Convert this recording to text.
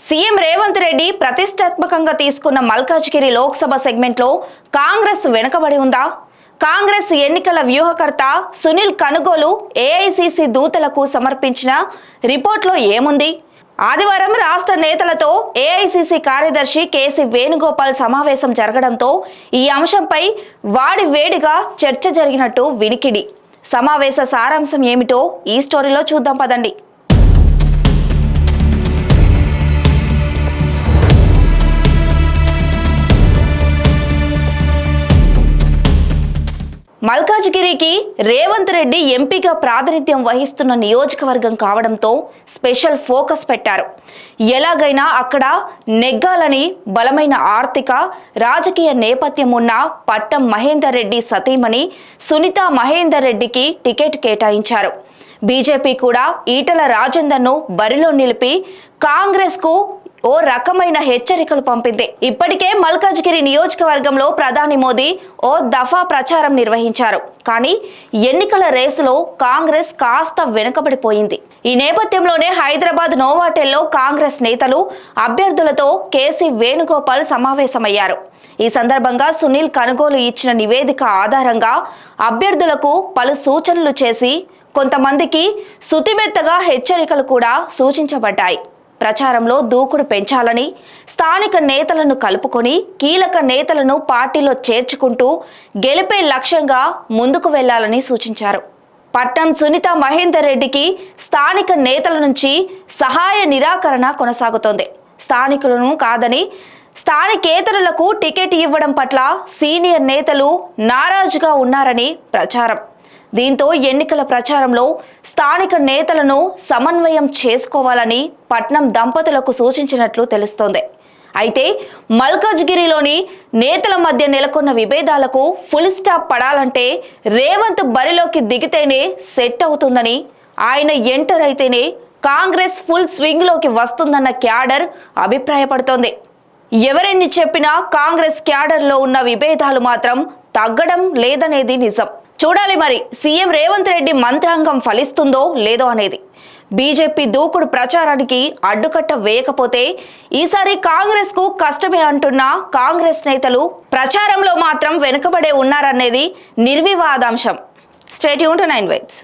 CM Revanth Reddy ప్రతిష్టాత్మకంగా తీసుకున్న మల్కాజ్గిరి లోక్సభ సెగ్మెంట్లో కాంగ్రెస్ వెనుకబడి ఉందా? కాంగ్రెస్ ఎన్నికల వ్యూహకర్త సునీల్ కనుగోలు ఏఐసీసీ దూతలకు సమర్పించిన రిపోర్ట్లో ఏముంది? ఆదివారం రాష్ట్ర నేతలతో ఏఐసీసీ కార్యదర్శి కేసీ వేణుగోపాల్ సమావేశం జరగడంతో ఈ అంశంపై వేడిగా చర్చ జరిగినట్టు వినికిడి. సమావేశ సారాంశం ఏమిటో ఈ స్టోరీలో చూద్దాం పదండి. మల్కాజ్గిరికి రేవంత్ రెడ్డి ఎంపీగా ప్రాతినిధ్యం వహిస్తున్న నియోజకవర్గం కావడంతో స్పెషల్ ఫోకస్ పెట్టారు. ఎలాగైనా అక్కడ నెగ్గాలని బలమైన ఆర్థిక రాజకీయ నేపథ్యం ఉన్న పట్టం మహేందర్ రెడ్డి సతీమణి సునీతా మహేందర్ రెడ్డికి టికెట్ కేటాయించారు. బీజేపీ కూడా ఈటల రాజేందర్ను బరిలో నిలిపి కాంగ్రెస్కు ఓ రకమైన హెచ్చరికలు పంపింది. ఇప్పటికే మల్కాజ్గిరి నియోజకవర్గంలో ప్రధాని మోదీ ఓ దఫా ప్రచారం నిర్వహించారు. కానీ ఎన్నికల రేసులో కాంగ్రెస్ కాస్త వెనుకబడిపోయింది. ఈ నేపథ్యంలోనే హైదరాబాద్ నోవాటెల్లో కాంగ్రెస్ నేతలు అభ్యర్థులతో కేసీ వేణుగోపాల్ సమావేశమయ్యారు. ఈ సందర్భంగా సునీల్ కనుగోలు ఇచ్చిన నివేదిక ఆధారంగా అభ్యర్థులకు పలు సూచనలు చేసి కొంతమందికి సుతిమెత్తగా హెచ్చరికలు కూడా సూచించబడ్డాయి. ప్రచారంలో దూకుడు పెంచాలని, స్థానిక నేతలను కలుపుకొని కీలక నేతలను పార్టీలో చేర్చుకుంటూ గెలిపే లక్ష్యంగా ముందుకు వెళ్లాలని సూచించారు. పట్నం సునీతా మహేందర్ రెడ్డికి స్థానిక నేతల నుంచి సహాయ నిరాకరణ కొనసాగుతోంది. స్థానికులను కాదని స్థానికేతరులకు టికెట్ ఇవ్వడం పట్ల సీనియర్ నేతలు నారాజుగా ఉన్నారని ప్రచారం. దీంతో ఎన్నికల ప్రచారంలో స్థానిక నేతలను సమన్వయం చేసుకోవాలని పట్నం దంపతులకు సూచించినట్లు తెలుస్తోంది. అయితే మల్కాజ్గిరిలోని నేతల మధ్య నెలకొన్న విభేదాలకు ఫుల్ స్టాప్ పడాలంటే రేవంత్ బరిలోకి దిగితేనే సెట్ అవుతుందని, ఆయన ఎంటర్ అయితేనే కాంగ్రెస్ ఫుల్ స్వింగ్లోకి వస్తుందన్న క్యాడర్ అభిప్రాయపడుతోంది. ఎవరెన్ని చెప్పినా కాంగ్రెస్ క్యాడర్లో ఉన్న విభేదాలు మాత్రం తగ్గడం లేదనేది నిజం. చూడాలి మరి సీఎం రేవంత్ రెడ్డి మంత్రాంగం ఫలిస్తుందో లేదో అనేది. బీజేపీ దూకుడు ప్రచారానికి అడ్డుకట్ట వేయకపోతే ఈసారి కాంగ్రెస్ కు కష్టమే అంటున్న కాంగ్రెస్ నేతలు ప్రచారంలో మాత్రం వెనుకబడే ఉన్నారనేది నిర్వివాదాంశం. Stay tune to 9 vibes.